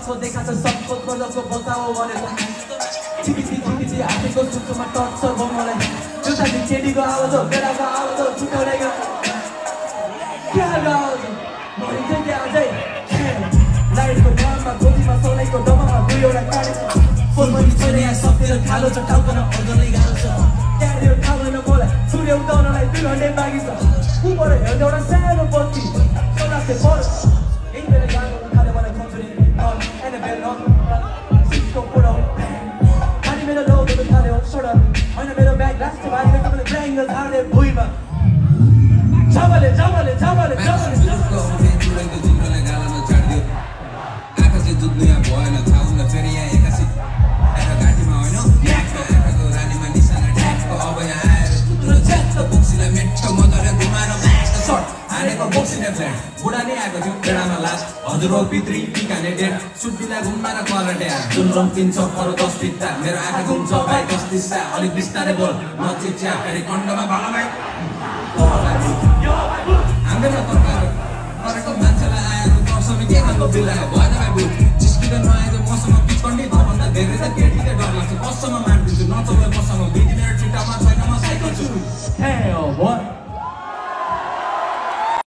आँखाको देखाएको सबको प्रजाको बचाओ भनेर छिपिटी आँखेको सुटुमा टर्चर भयो मलाई जुत्ताले चेलीको आवाज हो बेलाको आवाज हो छुट्याउनेको आवाज मरिन्छ कि अझै लाइटको घरमा गोलीमा सोलाइको डब्बामा 2 वटा काटेको फोन पनि छैन यहाँ सबतिर खालो छ टाउकोमा अर्गलै गाह्रो छ त्यहाँनिर थाहा भएन मलाई सूर्य उदाउनलाई 2 घन्टे बाँकी छ ऊपर हेर्दा एउटा सानो बत्ती सोनासे पर यही बेला गान गर्नु थाल्यो मलाई खजुरी एनएबेल सिक्सको फोटो अनि मेरो लोगोले थाल्यो सडक होइन मेरो ब्याग लास्ट बारीले तपाईँले ट्राइङ्गल हाल्ने भुइँमा झबले दुनिया भएन थाहा हुन फेरि यहाँ एकासी घाँटीमा होइन आँखाको रानीमा निशाना ठ्याक्क अब यहाँ आएर कुद्रो च्यात्त बोक्सीलाई मेट्टो मजाले घुमाएर म्याच सर्ट हानेको बोक्सीले फ्ल्याट बुढा नै आएको थियो बेडामा लास्ट हजुरबाउ पितृ टिकाने डेट सुत्तीलाई घुमाएर करटे जुन रङ किन्छ पर 10 फिट्टा मेरो आँखा घुम्छ भाइ 10 दिशा अलिक बिस्तारै बोल नचिच्या फेरि कण्डमा भाला भाइ हाम्रोमा तरकार गरेको मान्छेलाई आएको वर्षमा के खालको बिलायो भएन भाइ बुट जिस्किँद नआएको मसँग पिछन्डी त्योभन्दा धेरै त केटीले डर लाग्छ कससँग मानिदिन्छु नचौँ मसँग 2 मिनट छिट्टामा छैन म साइकल छु Hell, what?